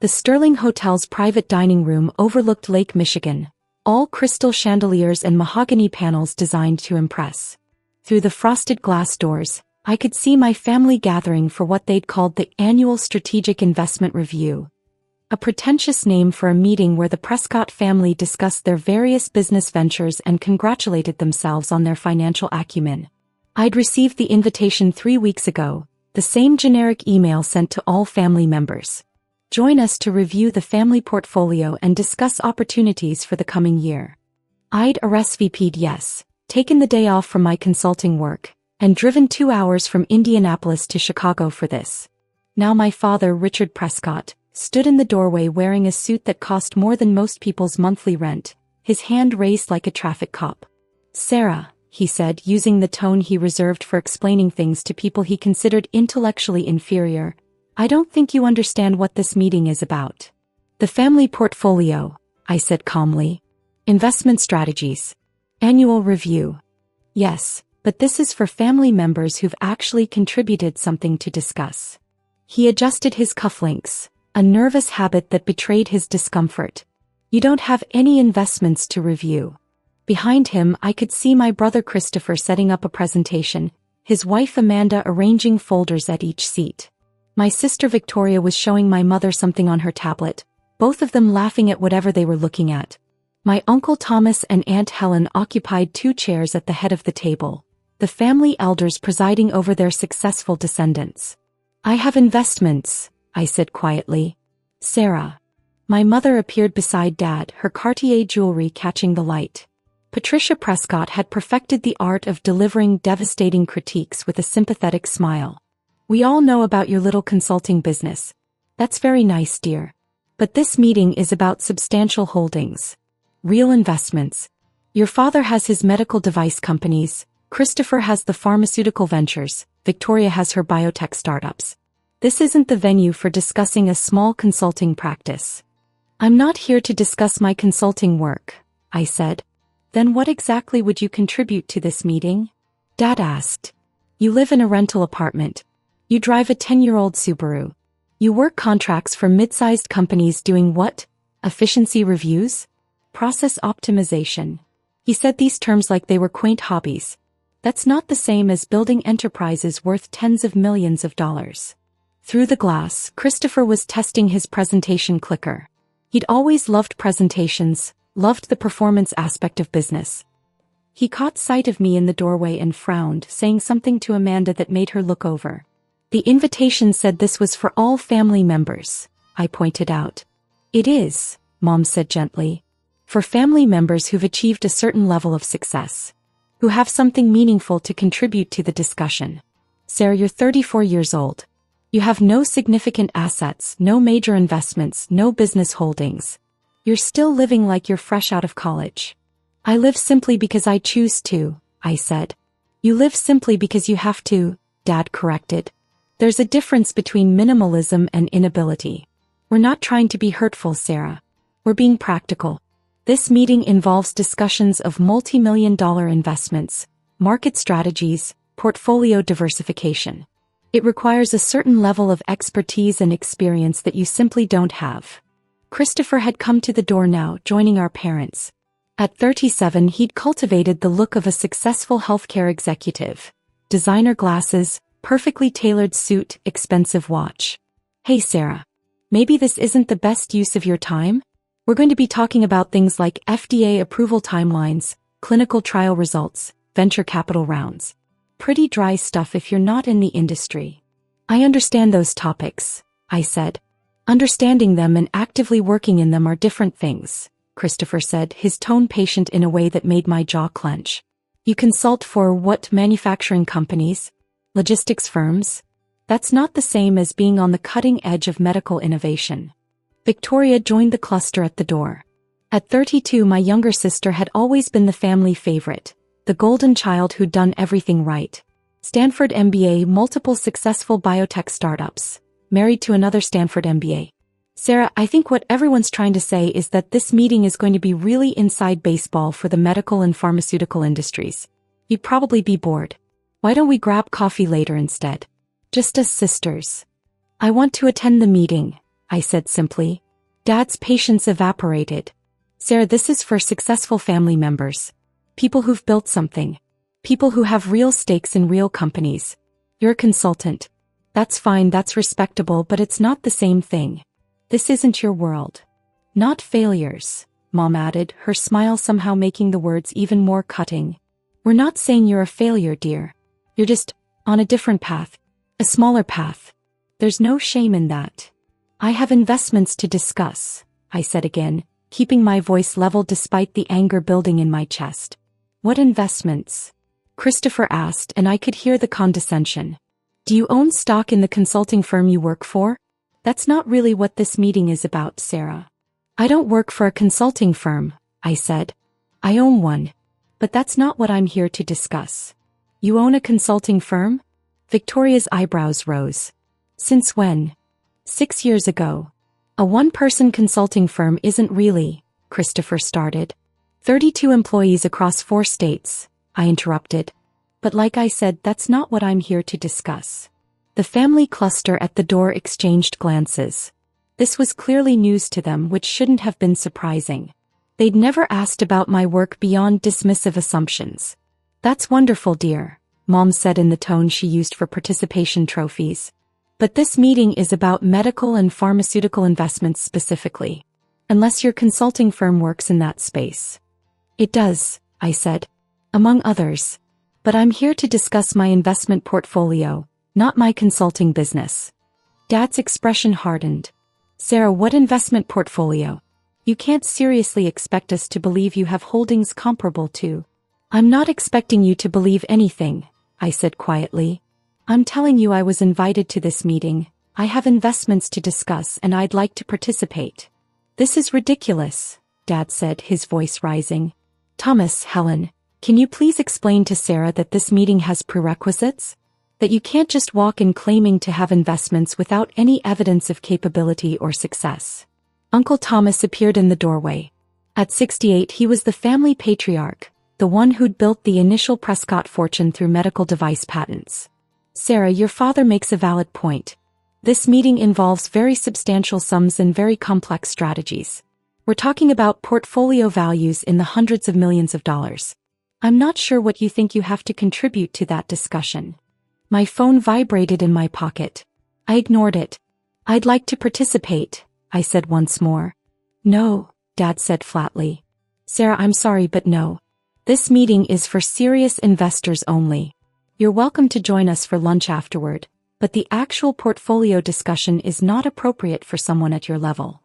The Sterling Hotel's private dining room overlooked Lake Michigan, all crystal chandeliers and mahogany panels designed to impress. Through the frosted glass doors, I could see my family gathering for what they'd called the annual Strategic Investment Review, a pretentious name for a meeting where the Prescott family discussed their various business ventures and congratulated themselves on their financial acumen. I'd received the invitation 3 weeks ago, the same generic email sent to all family members. Join us to review the family portfolio and discuss opportunities for the coming year. I'd RSVP'd yes, taken the day off from my consulting work, and driven 2 hours from Indianapolis to Chicago for this. Now my father, Richard Prescott, stood in the doorway wearing a suit that cost more than most people's monthly rent, his hand raised like a traffic cop. "Sarah," he said, using the tone he reserved for explaining things to people he considered intellectually inferior, "I don't think you understand what this meeting is about." "The family portfolio," I said calmly. "Investment strategies. Annual review." "Yes, but this is for family members who've actually contributed something to discuss." He adjusted his cufflinks, a nervous habit that betrayed his discomfort. "You don't have any investments to review." Behind him, I could see my brother Christopher setting up a presentation, his wife Amanda arranging folders at each seat. My sister Victoria was showing my mother something on her tablet, both of them laughing at whatever they were looking at. My Uncle Thomas and Aunt Helen occupied 2 chairs at the head of the table, the family elders presiding over their successful descendants. "I have investments," I said quietly. "Sarah." My mother appeared beside Dad, her Cartier jewelry catching the light. Patricia Prescott had perfected the art of delivering devastating critiques with a sympathetic smile. "We all know about your little consulting business. That's very nice, dear. But this meeting is about substantial holdings. Real investments. Your father has his medical device companies, Christopher has the pharmaceutical ventures, Victoria has her biotech startups. This isn't the venue for discussing a small consulting practice." "I'm not here to discuss my consulting work," I said. "Then what exactly would you contribute to this meeting?" Dad asked. "You live in a rental apartment. You drive a 10-year-old Subaru. You work contracts for mid-sized companies doing what? Efficiency reviews? Process optimization." He said these terms like they were quaint hobbies. "That's not the same as building enterprises worth tens of millions of dollars." Through the glass, Christopher was testing his presentation clicker. He'd always loved presentations, loved the performance aspect of business. He caught sight of me in the doorway and frowned, saying something to Amanda that made her look over. "The invitation said this was for all family members," I pointed out. "It is," Mom said gently. "For family members who've achieved a certain level of success, who have something meaningful to contribute to the discussion. Sarah, you're 34 years old. You have no significant assets, no major investments, no business holdings. You're still living like you're fresh out of college." "I live simply because I choose to," I said. "You live simply because you have to," Dad corrected. "There's a difference between minimalism and inability. We're not trying to be hurtful, Sarah. We're being practical. This meeting involves discussions of multi-million-dollar investments, market strategies, portfolio diversification. It requires a certain level of expertise and experience that you simply don't have." Christopher had come to the door now, joining our parents. At 37, he'd cultivated the look of a successful healthcare executive. Designer glasses, perfectly tailored suit, expensive watch. "Hey Sarah. Maybe this isn't the best use of your time? We're going to be talking about things like FDA approval timelines, clinical trial results, venture capital rounds. Pretty dry stuff if you're not in the industry." "I understand those topics," I said. "Understanding them and actively working in them are different things," Christopher said, his tone patient in a way that made my jaw clench. "You consult for what, manufacturing companies? Logistics firms? That's not the same as being on the cutting edge of medical innovation." Victoria joined the cluster at the door. At 32, my younger sister had always been the family favorite, the golden child who'd done everything right. Stanford MBA, multiple successful biotech startups, married to another Stanford MBA. "Sarah, I think what everyone's trying to say is that this meeting is going to be really inside baseball for the medical and pharmaceutical industries. You'd probably be bored. Why don't we grab coffee later instead? Just as sisters." "I want to attend the meeting," I said simply. Dad's patience evaporated. Sarah, this is for successful family members. People who've built something. People who have real stakes in real companies. You're a consultant. That's fine, that's respectable, but it's not the same thing. This isn't your world. Not failures, Mom added, her smile somehow making the words even more cutting. We're not saying you're a failure, dear. You're just on a different path. A smaller path. There's no shame in that. I have investments to discuss, I said again, keeping my voice level despite the anger building in my chest. What investments? Christopher asked, and I could hear the condescension. Do you own stock in the consulting firm you work for? That's not really what this meeting is about, Sarah. I don't work for a consulting firm, I said. I own one. But that's not what I'm here to discuss. You own a consulting firm? Victoria's eyebrows rose. Since when? 6 years ago. A one-person consulting firm isn't really, Christopher started. 32 employees across 4 states, I interrupted. But like I said, that's not what I'm here to discuss. The family cluster at the door exchanged glances. This was clearly news to them, which shouldn't have been surprising. They'd never asked about my work beyond dismissive assumptions. That's wonderful, dear, Mom said in the tone she used for participation trophies. But this meeting is about medical and pharmaceutical investments specifically. Unless your consulting firm works in that space. It does, I said. Among others. But I'm here to discuss my investment portfolio, not my consulting business. Dad's expression hardened. Sarah, what investment portfolio? You can't seriously expect us to believe you have holdings comparable to. I'm not expecting you to believe anything, I said quietly. I'm telling you I was invited to this meeting. I have investments to discuss and I'd like to participate. This is ridiculous, Dad said, his voice rising. Thomas, Helen, can you please explain to Sarah that this meeting has prerequisites? That you can't just walk in claiming to have investments without any evidence of capability or success. Uncle Thomas appeared in the doorway. At 68 he was the family patriarch, the one who'd built the initial Prescott fortune through medical device patents. Sarah, your father makes a valid point. This meeting involves very substantial sums and very complex strategies. We're talking about portfolio values in the hundreds of millions of dollars. I'm not sure what you think you have to contribute to that discussion. My phone vibrated in my pocket. I ignored it. I'd like to participate, I said once more. No, Dad said flatly. Sarah, I'm sorry, but no. This meeting is for serious investors only. You're welcome to join us for lunch afterward, but the actual portfolio discussion is not appropriate for someone at your level.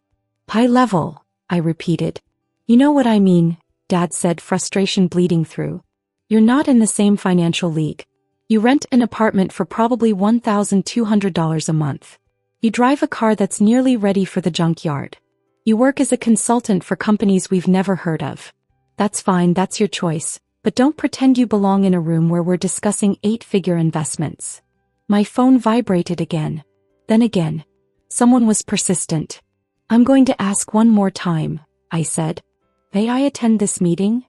High level, I repeated. You know what I mean, Dad said, frustration bleeding through. You're not in the same financial league. You rent an apartment for probably $1,200 a month. You drive a car that's nearly ready for the junkyard. You work as a consultant for companies we've never heard of. That's fine, that's your choice, but don't pretend you belong in a room where we're discussing 8-figure investments. My phone vibrated again. Then again. Someone was persistent. I'm going to ask one more time, I said. May I attend this meeting?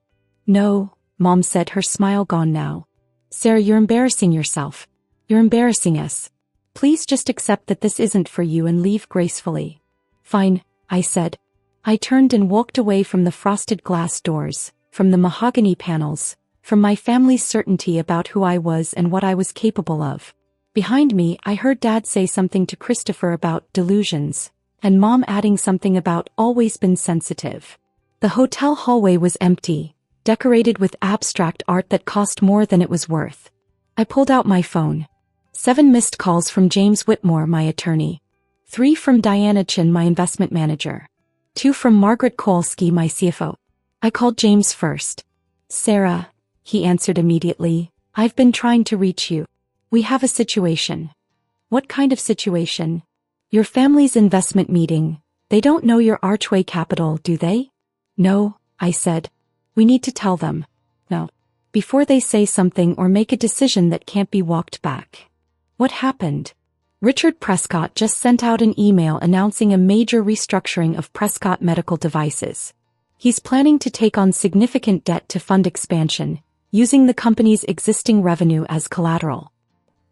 No, Mom said, her smile gone now. Sarah, you're embarrassing yourself. You're embarrassing us. Please just accept that this isn't for you and leave gracefully. Fine, I said. I turned and walked away from the frosted glass doors, from the mahogany panels, from my family's certainty about who I was and what I was capable of. Behind me, I heard Dad say something to Christopher about delusions, and Mom adding something about always been sensitive. The hotel hallway was empty, decorated with abstract art that cost more than it was worth. I pulled out my phone. 7 missed calls from James Whitmore, my attorney. 3 from Diana Chin, my investment manager. 2 from Margaret Kowalski, my CFO. I called James first. Sarah, he answered immediately, I've been trying to reach you. We have a situation. What kind of situation? Your family's investment meeting. They don't know your Archway Capital, do they? No, I said. We need to tell them. No. Before they say something or make a decision that can't be walked back. What happened? Richard Prescott just sent out an email announcing a major restructuring of Prescott Medical Devices. He's planning to take on significant debt to fund expansion, using the company's existing revenue as collateral.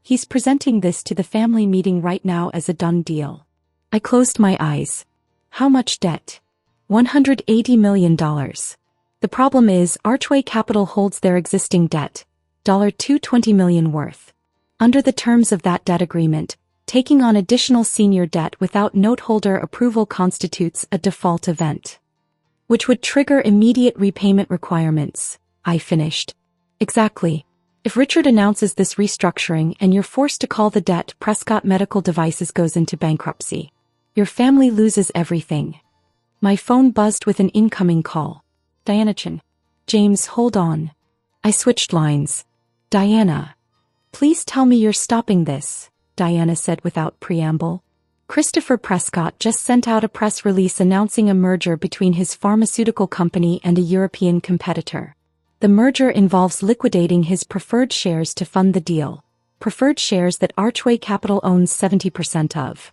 He's presenting this to the family meeting right now as a done deal. I closed my eyes. How much debt? $180 million. The problem is, Archway Capital holds their existing debt, $220 million worth. Under the terms of that debt agreement, taking on additional senior debt without noteholder approval constitutes a default event, which would trigger immediate repayment requirements, I finished. Exactly. If Richard announces this restructuring and you're forced to call the debt, Prescott Medical Devices goes into bankruptcy. Your family loses everything. My phone buzzed with an incoming call. Diana Chin. James, hold on. I switched lines. Diana. Please tell me you're stopping this, Diana said without preamble. Christopher Prescott just sent out a press release announcing a merger between his pharmaceutical company and a European competitor. The merger involves liquidating his preferred shares to fund the deal, preferred shares that Archway Capital owns 70% of.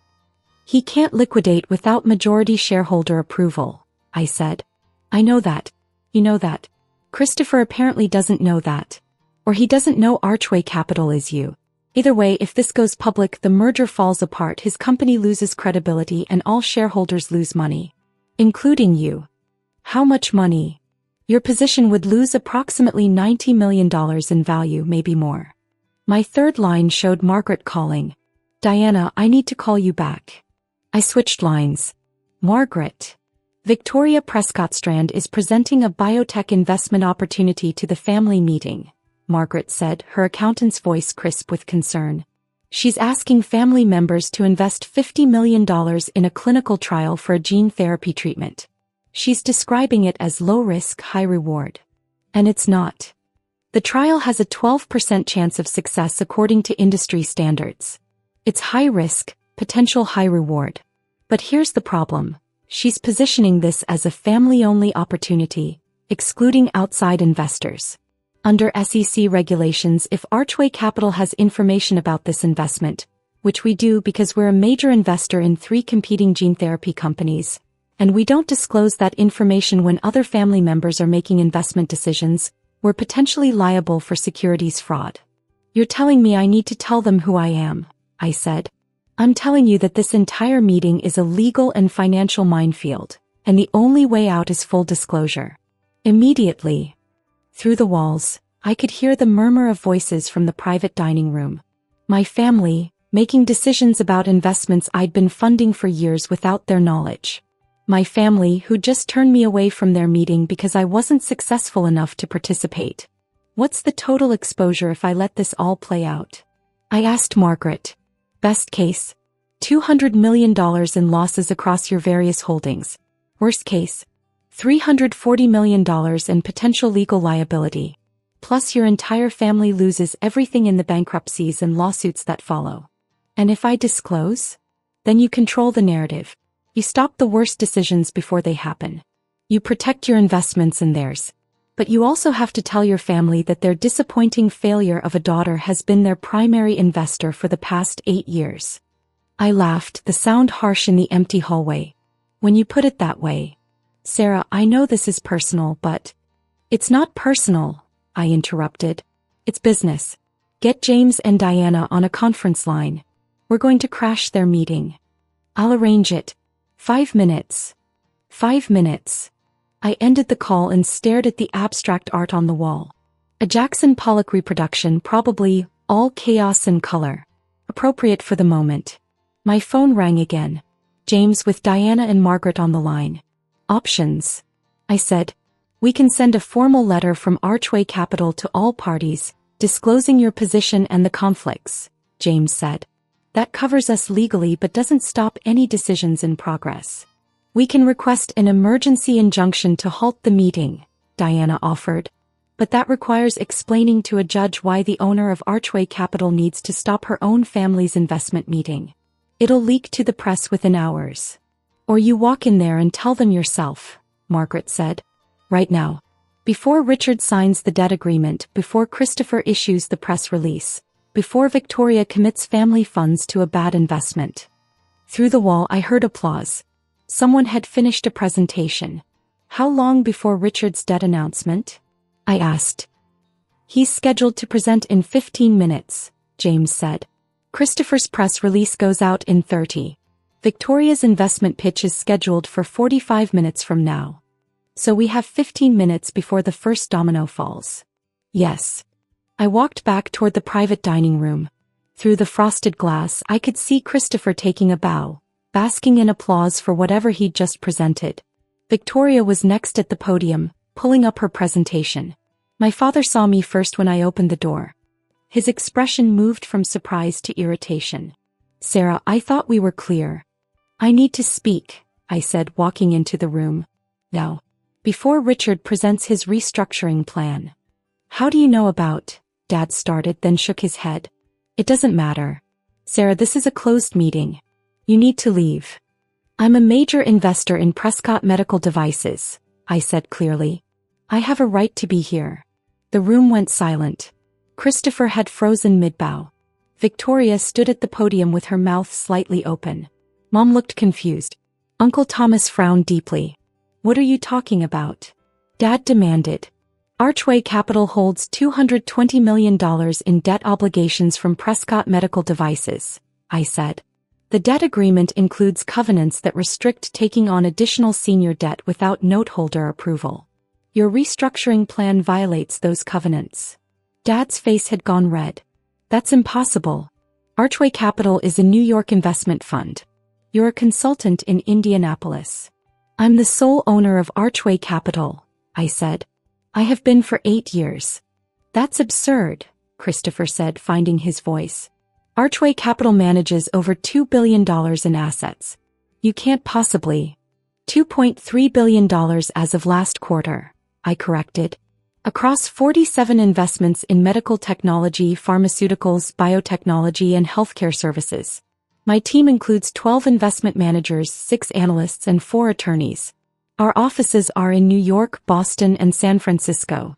He can't liquidate without majority shareholder approval, I said. I know that. You know that. Christopher apparently doesn't know that. Or he doesn't know Archway Capital is you. Either way, if this goes public, the merger falls apart, his company loses credibility and all shareholders lose money. Including you. How much money? Your position would lose approximately $90 million in value, maybe more. My third line showed Margaret calling. Diana, I need to call you back. I switched lines. Margaret. Victoria Prescott Strand is presenting a biotech investment opportunity to the family meeting, Margaret said, her accountant's voice crisp with concern. She's asking family members to invest $50 million in a clinical trial for a gene therapy treatment. She's describing it as low risk, high reward. And it's not. The trial has a 12% chance of success according to industry standards. It's high risk, potential high reward. But here's the problem. She's positioning this as a family-only opportunity, excluding outside investors. Under SEC regulations, if Archway Capital has information about this investment, which we do because we're a major investor in 3 competing gene therapy companies, and we don't disclose that information when other family members are making investment decisions, we're potentially liable for securities fraud. You're telling me I need to tell them who I am, I said. I'm telling you that this entire meeting is a legal and financial minefield, and the only way out is full disclosure. Immediately, through the walls, I could hear the murmur of voices from the private dining room. My family, making decisions about investments I'd been funding for years without their knowledge. My family who just turned me away from their meeting because I wasn't successful enough to participate. What's the total exposure if I let this all play out? I asked Margaret. Best case, $200 million in losses across your various holdings. Worst case, $340 million in potential legal liability. Plus your entire family loses everything in the bankruptcies and lawsuits that follow. And if I disclose? Then you control the narrative. You stop the worst decisions before they happen. You protect your investments and theirs. But you also have to tell your family that their disappointing failure of a daughter has been their primary investor for the past 8 years. I laughed, the sound harsh in the empty hallway. When you put it that way. Sarah, I know this is personal, but... It's not personal, I interrupted. It's business. Get James and Diana on a conference line. We're going to crash their meeting. I'll arrange it. 5 minutes. 5 minutes. I ended the call and stared at the abstract art on the wall. A Jackson Pollock reproduction, probably, all chaos and color. Appropriate for the moment. My phone rang again. James with Diana and Margaret on the line. Options. I said. We can send a formal letter from Archway Capital to all parties, disclosing your position and the conflicts, James said. That covers us legally but doesn't stop any decisions in progress. We can request an emergency injunction to halt the meeting, Diana offered. But that requires explaining to a judge why the owner of Archway Capital needs to stop her own family's investment meeting. It'll leak to the press within hours. Or you walk in there and tell them yourself, Margaret said. Right now. Before Richard signs the debt agreement, before Christopher issues the press release, before Victoria commits family funds to a bad investment. Through the wall I heard applause. Someone had finished a presentation. How long before Richard's debt announcement? I asked. He's scheduled to present in 15 minutes, James said. Christopher's press release goes out in 30. Victoria's investment pitch is scheduled for 45 minutes from now. So we have 15 minutes before the first domino falls. Yes. I walked back toward the private dining room. Through the frosted glass, I could see Christopher taking a bow, basking in applause for whatever he'd just presented. Victoria was next at the podium, pulling up her presentation. My father saw me first when I opened the door. His expression moved from surprise to irritation. Sarah, I thought we were clear. I need to speak, I said, walking into the room. No. Before Richard presents his restructuring plan. How do you know about? Dad started, then shook his head. It doesn't matter. Sarah, this is a closed meeting. You need to leave. I'm a major investor in Prescott Medical Devices, I said clearly. I have a right to be here. The room went silent. Christopher had frozen mid-bow. Victoria stood at the podium with her mouth slightly open. Mom looked confused. Uncle Thomas frowned deeply. What are you talking about? Dad demanded. Archway Capital holds $220 million in debt obligations from Prescott Medical Devices, I said. The debt agreement includes covenants that restrict taking on additional senior debt without noteholder approval. Your restructuring plan violates those covenants. Dad's face had gone red. That's impossible. Archway Capital is a New York investment fund. You're a consultant in Indianapolis. I'm the sole owner of Archway Capital, I said. I have been for 8 years. That's absurd, Christopher said, finding his voice. Archway Capital manages over $2 billion in assets. You can't possibly. $2.3 billion as of last quarter, I corrected. Across 47 investments in medical technology, pharmaceuticals, biotechnology, and healthcare services. My team includes 12 investment managers, 6 analysts, and 4 attorneys. Our offices are in New York, Boston, and San Francisco.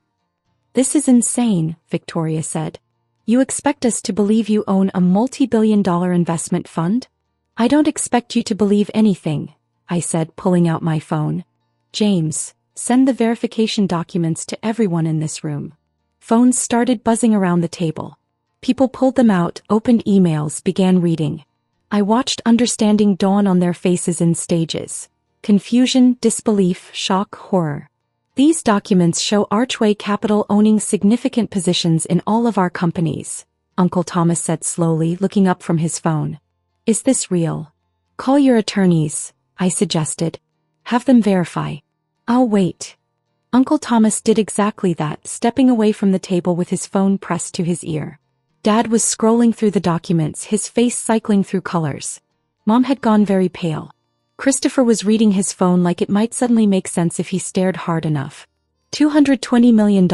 This is insane, Victoria said. You expect us to believe you own a multi-billion-dollar investment fund? I don't expect you to believe anything, I said, pulling out my phone. James, send the verification documents to everyone in this room. Phones started buzzing around the table. People pulled them out, opened emails, began reading. I watched understanding dawn on their faces in stages. Confusion, disbelief, shock, horror. These documents show Archway Capital owning significant positions in all of our companies, Uncle Thomas said slowly, looking up from his phone. Is this real? Call your attorneys, I suggested. Have them verify. I'll wait. Uncle Thomas did exactly that, stepping away from the table with his phone pressed to his ear. Dad was scrolling through the documents, his face cycling through colors. Mom had gone very pale. Christopher was reading his phone like it might suddenly make sense if he stared hard enough. $220 million,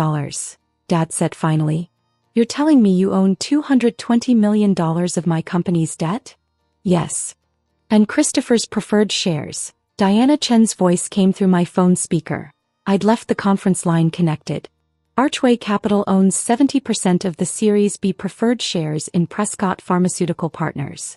Dad said finally. You're telling me you own $220 million of my company's debt? Yes. And Christopher's preferred shares. Diana Chen's voice came through my phone speaker. I'd left the conference line connected. Archway Capital owns 70% of the Series B preferred shares in Prescott Pharmaceutical Partners.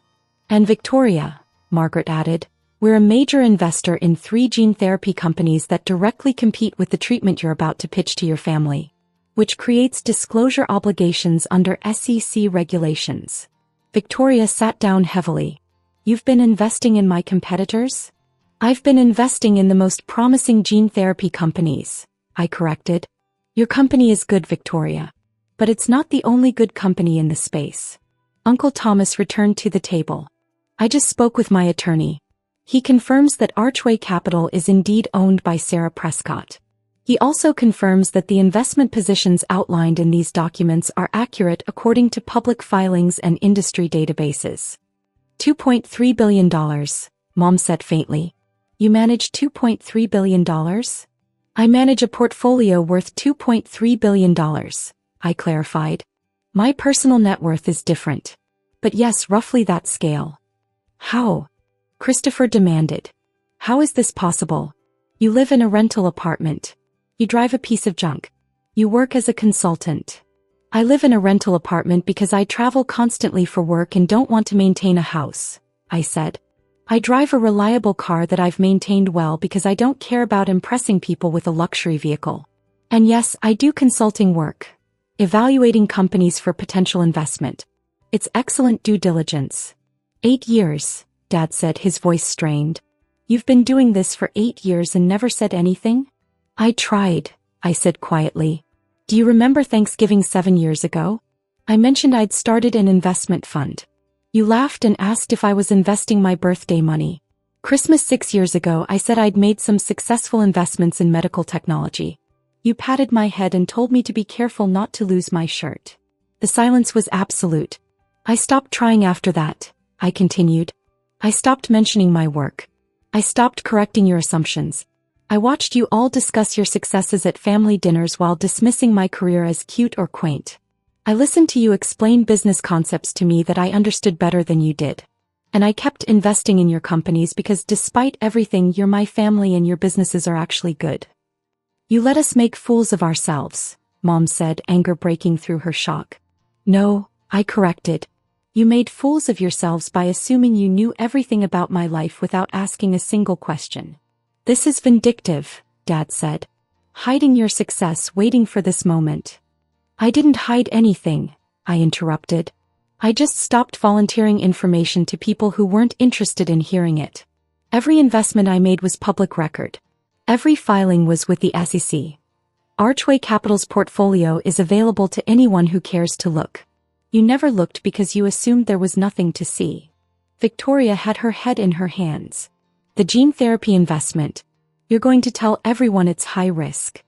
And Victoria, Margaret added, we're a major investor in 3 gene therapy companies that directly compete with the treatment you're about to pitch to your family, which creates disclosure obligations under SEC regulations. Victoria sat down heavily. You've been investing in my competitors? I've been investing in the most promising gene therapy companies, I corrected. Your company is good, Victoria. But it's not the only good company in the space. Uncle Thomas returned to the table. I just spoke with my attorney. He confirms that Archway Capital is indeed owned by Sarah Prescott. He also confirms that the investment positions outlined in these documents are accurate according to public filings and industry databases. $2.3 billion, Mom said faintly. You manage $2.3 billion? I manage a portfolio worth $2.3 billion, I clarified. My personal net worth is different. But yes, roughly that scale. How? Christopher demanded. How is this possible? You live in a rental apartment. You drive a piece of junk. You work as a consultant. I live in a rental apartment because I travel constantly for work and don't want to maintain a house, I said. I drive a reliable car that I've maintained well because I don't care about impressing people with a luxury vehicle. And yes, I do consulting work, evaluating companies for potential investment. It's excellent due diligence. 8 years, Dad said, his voice strained. You've been doing this for 8 years and never said anything? I tried, I said quietly. Do you remember Thanksgiving 7 years ago? I mentioned I'd started an investment fund. You laughed and asked if I was investing my birthday money. Christmas 6 years ago, I said I'd made some successful investments in medical technology. You patted my head and told me to be careful not to lose my shirt. The silence was absolute. I stopped trying after that, I continued. I stopped mentioning my work. I stopped correcting your assumptions. I watched you all discuss your successes at family dinners while dismissing my career as cute or quaint. I listened to you explain business concepts to me that I understood better than you did. And I kept investing in your companies because despite everything, you're my family and your businesses are actually good. You let us make fools of ourselves, Mom said, anger breaking through her shock. No, I corrected. You made fools of yourselves by assuming you knew everything about my life without asking a single question. This is vindictive, Dad said. Hiding your success, waiting for this moment. I didn't hide anything, I interrupted. I just stopped volunteering information to people who weren't interested in hearing it. Every investment I made was public record. Every filing was with the SEC. Archway Capital's portfolio is available to anyone who cares to look. You never looked because you assumed there was nothing to see. Victoria had her head in her hands. The gene therapy investment. You're going to tell everyone it's high risk.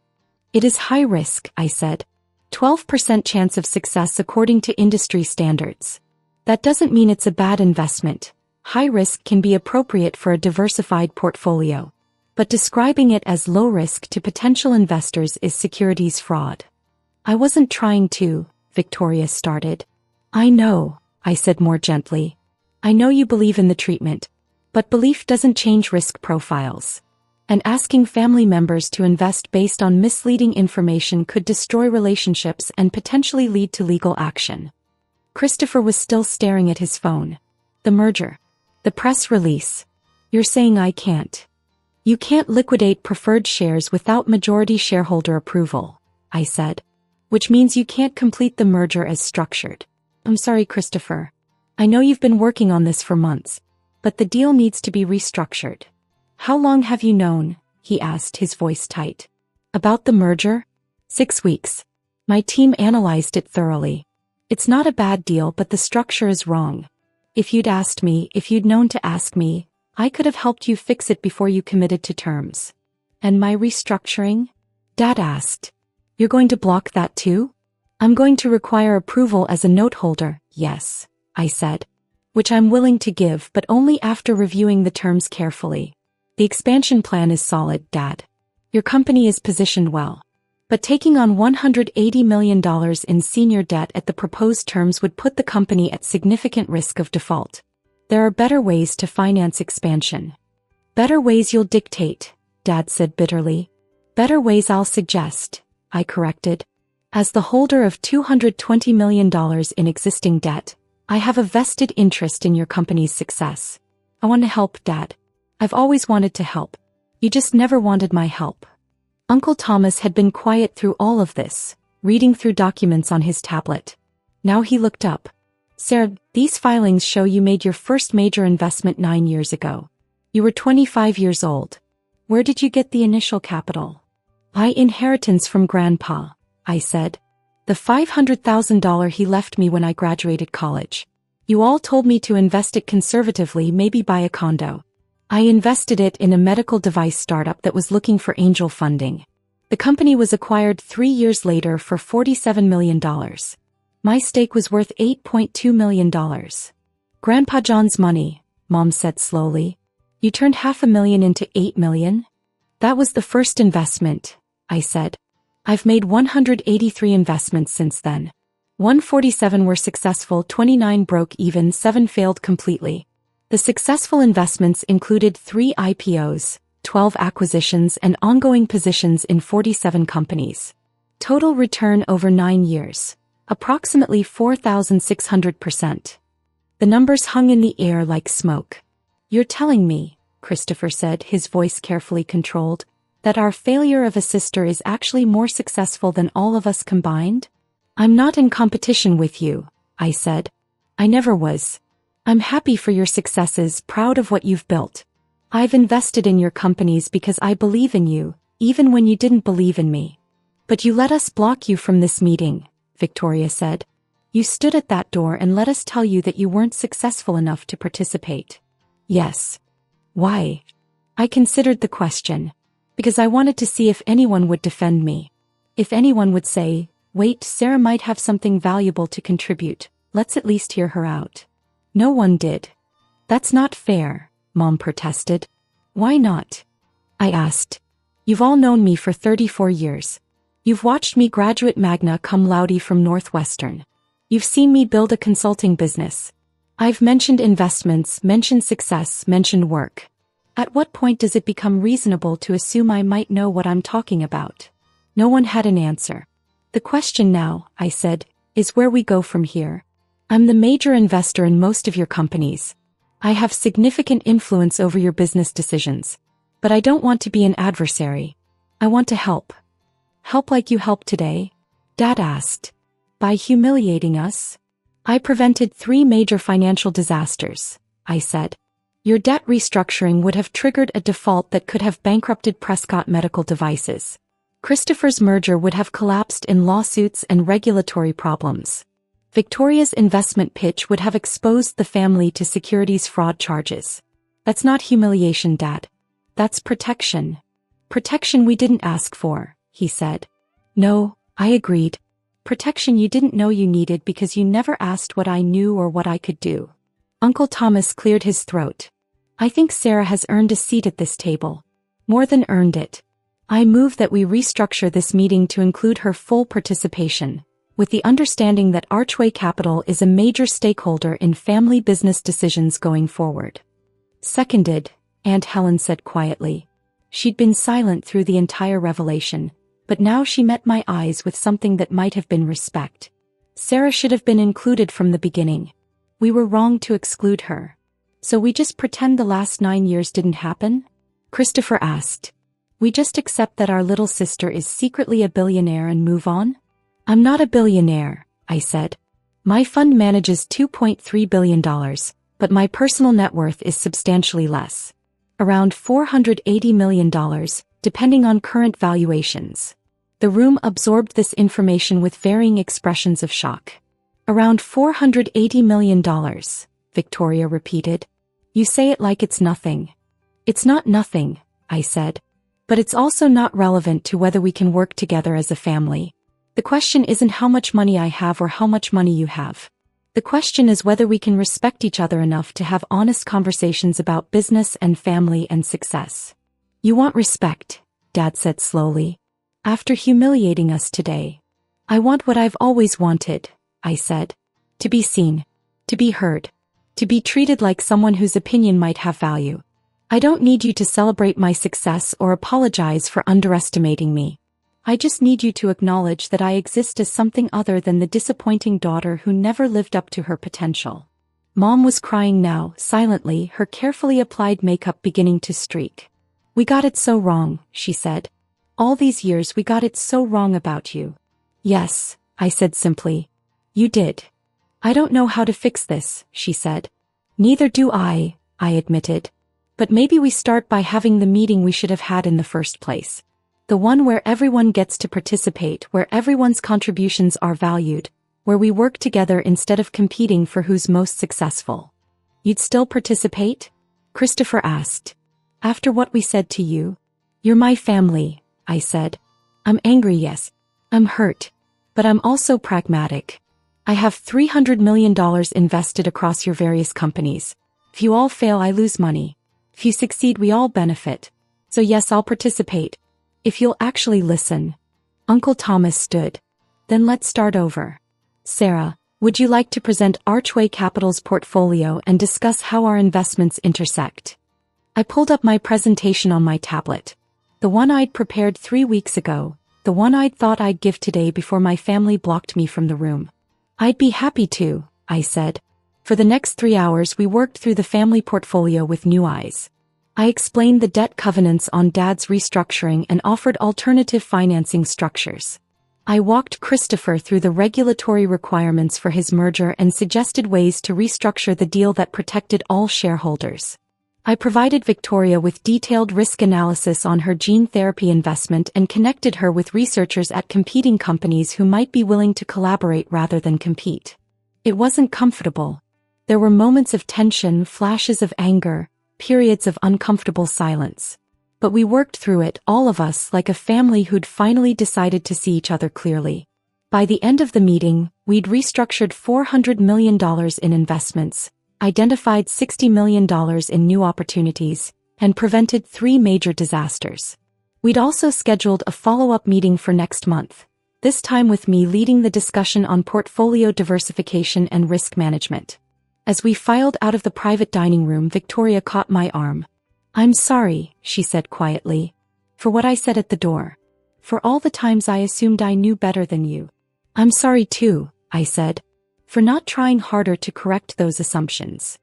It is high risk, I said. 12% chance of success according to industry standards. That doesn't mean it's a bad investment. High risk can be appropriate for a diversified portfolio. But describing it as low risk to potential investors is securities fraud. I wasn't trying to, Victoria started. I know, I said more gently. I know you believe in the treatment. But belief doesn't change risk profiles. And asking family members to invest based on misleading information could destroy relationships and potentially lead to legal action. Christopher was still staring at his phone. The merger. The press release. You're saying I can't. You can't liquidate preferred shares without majority shareholder approval, I said. Which means you can't complete the merger as structured. I'm sorry, Christopher. I know you've been working on this for months. But the deal needs to be restructured. How long have you known? He asked, his voice tight. About the merger? 6 weeks. My team analyzed it thoroughly. It's not a bad deal, but the structure is wrong. If you'd known to ask me, I could have helped you fix it before you committed to terms. And my restructuring? Dad asked. You're going to block that too? I'm going to require approval as a note holder, yes, I said. Which I'm willing to give, but only after reviewing the terms carefully. The expansion plan is solid, Dad. Your company is positioned well. But taking on $180 million in senior debt at the proposed terms would put the company at significant risk of default. There are better ways to finance expansion. Better ways you'll dictate, Dad said bitterly. Better ways I'll suggest, I corrected. As the holder of $220 million in existing debt, I have a vested interest in your company's success. I want to help, Dad. I've always wanted to help. You just never wanted my help. Uncle Thomas had been quiet through all of this, reading through documents on his tablet. Now he looked up. Sarah, these filings show you made your first major investment 9 years ago. You were 25 years old. Where did you get the initial capital? By inheritance from Grandpa, I said. The $500,000 he left me when I graduated college. You all told me to invest it conservatively, maybe buy a condo. I invested it in a medical device startup that was looking for angel funding. The company was acquired 3 years later for $47 million. My stake was worth $8.2 million. Grandpa John's money, Mom said slowly. You turned $500,000 into $8 million? That was the first investment, I said. I've made 183 investments since then. 147 were successful, 29 broke even, 7 failed completely. The successful investments included 3 IPOs, 12 acquisitions and ongoing positions in 47 companies. Total return over 9 years. Approximately 4,600%. The numbers hung in the air like smoke. You're telling me, Christopher said, his voice carefully controlled, that our failure of a sister is actually more successful than all of us combined? I'm not in competition with you, I said. I never was. I'm happy for your successes, proud of what you've built. I've invested in your companies because I believe in you, even when you didn't believe in me. But you let us block you from this meeting, Victoria said. You stood at that door and let us tell you that you weren't successful enough to participate. Yes. Why? I considered the question. Because I wanted to see if anyone would defend me. If anyone would say, wait, Sarah might have something valuable to contribute, let's at least hear her out. No one did. That's not fair, Mom protested. Why not? I asked. You've all known me for 34 years. You've watched me graduate magna cum laude from Northwestern. You've seen me build a consulting business. I've mentioned investments, mentioned success, mentioned work. At what point does it become reasonable to assume I might know what I'm talking about? No one had an answer. The question now, I said, is where we go from here. I'm the major investor in most of your companies. I have significant influence over your business decisions. But I don't want to be an adversary. I want to help. Help like you helped today? Dad asked. By humiliating us? I prevented 3 major financial disasters, I said. Your debt restructuring would have triggered a default that could have bankrupted Prescott Medical Devices. Christopher's merger would have collapsed in lawsuits and regulatory problems. Victoria's investment pitch would have exposed the family to securities fraud charges. That's not humiliation, Dad. That's protection. Protection we didn't ask for, he said. No, I agreed. Protection you didn't know you needed because you never asked what I knew or what I could do. Uncle Thomas cleared his throat. I think Sarah has earned a seat at this table. More than earned it. I move that we restructure this meeting to include her full participation, with the understanding that Archway Capital is a major stakeholder in family business decisions going forward. Seconded, Aunt Helen said quietly. She'd been silent through the entire revelation, but now she met my eyes with something that might have been respect. Sarah should have been included from the beginning. We were wrong to exclude her. So we just pretend the last 9 years didn't happen? Christopher asked. We just accept that our little sister is secretly a billionaire and move on? I'm not a billionaire, I said. My fund manages $2.3 billion, but my personal net worth is substantially less. Around $480 million, depending on current valuations. The room absorbed this information with varying expressions of shock. Around $480 million, Victoria repeated. You say it like it's nothing. It's not nothing, I said. But it's also not relevant to whether we can work together as a family. The question isn't how much money I have or how much money you have. The question is whether we can respect each other enough to have honest conversations about business and family and success. You want respect, Dad said slowly. After humiliating us today. I want what I've always wanted, I said. To be seen. To be heard. To be treated like someone whose opinion might have value. I don't need you to celebrate my success or apologize for underestimating me. I just need you to acknowledge that I exist as something other than the disappointing daughter who never lived up to her potential. Mom was crying now, silently, her carefully applied makeup beginning to streak. We got it so wrong, she said. All these years we got it so wrong about you. Yes, I said simply. You did. I don't know how to fix this, she said. Neither do I admitted. But maybe we start by having the meeting we should have had in the first place. The one where everyone gets to participate, where everyone's contributions are valued, where we work together instead of competing for who's most successful. You'd still participate? Christopher asked. After what we said to you? You're my family, I said. I'm angry, yes. I'm hurt. But I'm also pragmatic. I have $300 million invested across your various companies. If you all fail, I lose money. If you succeed, we all benefit. So yes, I'll participate. If you'll actually listen. Uncle Thomas stood. Then let's start over. Sarah, would you like to present Archway Capital's portfolio and discuss how our investments intersect? I pulled up my presentation on my tablet. The one I'd prepared 3 weeks ago, the one I'd thought I'd give today before my family blocked me from the room. I'd be happy to, I said. For the next 3 hours we worked through the family portfolio with new eyes. I explained the debt covenants on Dad's restructuring and offered alternative financing structures. I walked Christopher through the regulatory requirements for his merger and suggested ways to restructure the deal that protected all shareholders. I provided Victoria with detailed risk analysis on her gene therapy investment and connected her with researchers at competing companies who might be willing to collaborate rather than compete. It wasn't comfortable. There were moments of tension, flashes of anger, periods of uncomfortable silence. But we worked through it, all of us, like a family who'd finally decided to see each other clearly. By the end of the meeting, we'd restructured $400 million in investments, identified $60 million in new opportunities, and prevented 3 major disasters. We'd also scheduled a follow-up meeting for next month, this time with me leading the discussion on portfolio diversification and risk management. As we filed out of the private dining room, Victoria caught my arm. "I'm sorry," she said quietly, "for what I said at the door. For all the times I assumed I knew better than you." "I'm sorry too," I said, "for not trying harder to correct those assumptions."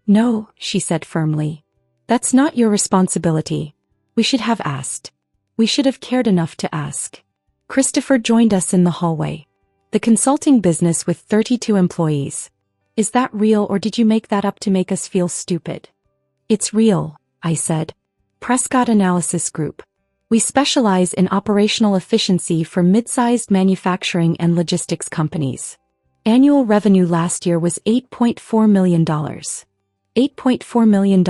"No," she said firmly. "That's not your responsibility. We should have asked. We should have cared enough to ask." Christopher joined us in the hallway. "The consulting business with 32 employees. Is that real, or did you make that up to make us feel stupid?" "It's real," I said. "Prescott Analysis Group. We specialize in operational efficiency for mid-sized manufacturing and logistics companies. Annual revenue last year was $8.4 million. $8.4 million?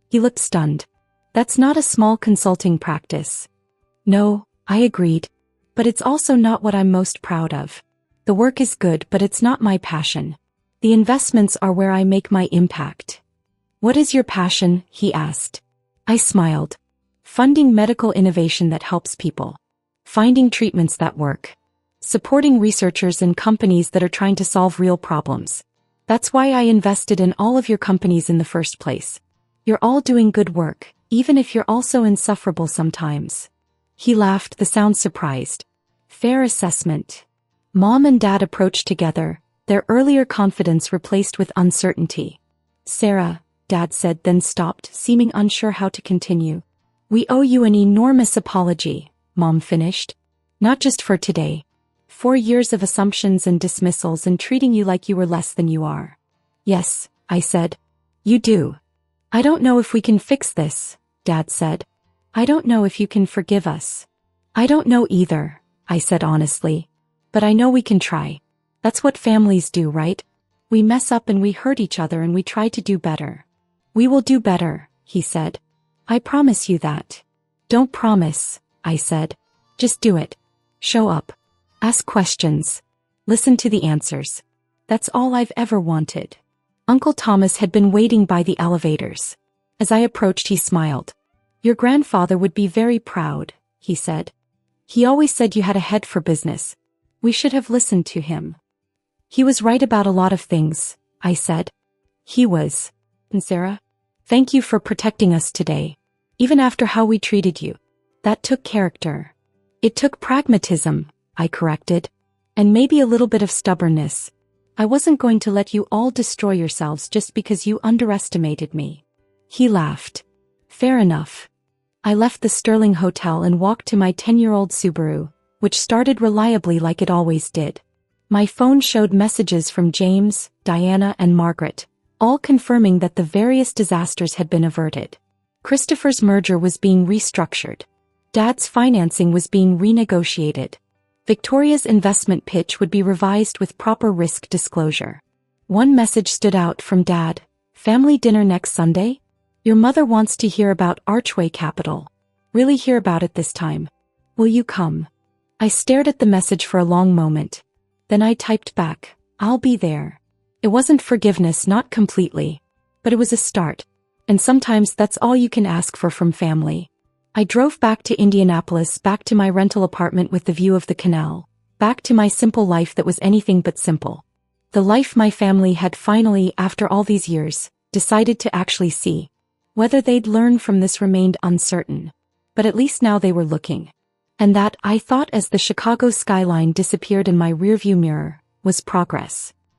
He looked stunned. "That's not a small consulting practice." "No," I agreed. "But it's also not what I'm most proud of. The work is good, but it's not my passion. The investments are where I make my impact." "What is your passion?" he asked. I smiled. "Funding medical innovation that helps people. Finding treatments that work. Supporting researchers and companies that are trying to solve real problems. That's why I invested in all of your companies in the first place. You're all doing good work, even if you're also insufferable sometimes." He laughed, the sound surprised. "Fair assessment." Mom and Dad approached together, their earlier confidence replaced with uncertainty. "Sarah," Dad said, then stopped, seeming unsure how to continue. "We owe you an enormous apology," Mom finished. "Not just for today. 4 years of assumptions and dismissals and treating you like you were less than you are." "Yes," I said. "You do." "I don't know if we can fix this," Dad said. "I don't know if you can forgive us." "I don't know either," I said honestly. "But I know we can try. That's what families do, right? We mess up and we hurt each other and we try to do better." "We will do better," he said. "I promise you that." "Don't promise," I said. "Just do it. Show up. Ask questions. Listen to the answers. That's all I've ever wanted." Uncle Thomas had been waiting by the elevators. As I approached, he smiled. "Your grandfather would be very proud," he said. "He always said you had a head for business. We should have listened to him." "He was right about a lot of things," I said. "He was. And Sarah, thank you for protecting us today. Even after how we treated you. That took character." "It took pragmatism," I corrected. "And maybe a little bit of stubbornness. I wasn't going to let you all destroy yourselves just because you underestimated me." He laughed. "Fair enough." I left the Sterling Hotel and walked to my 10-year-old Subaru, which started reliably like it always did. My phone showed messages from James, Diana, and Margaret, all confirming that the various disasters had been averted. Christopher's merger was being restructured. Dad's financing was being renegotiated. Victoria's investment pitch would be revised with proper risk disclosure. One message stood out from Dad. "Family dinner next Sunday? Your mother wants to hear about Archway Capital. Really hear about it this time. Will you come?" I stared at the message for a long moment. Then I typed back, "I'll be there." It wasn't forgiveness, not completely. But it was a start. And sometimes that's all you can ask for from family. I drove back to Indianapolis, back to my rental apartment with the view of the canal, back to my simple life that was anything but simple. The life my family had finally, after all these years, decided to actually see. Whether they'd learn from this remained uncertain. But at least now they were looking. And that, I thought as the Chicago skyline disappeared in my rearview mirror, was progress.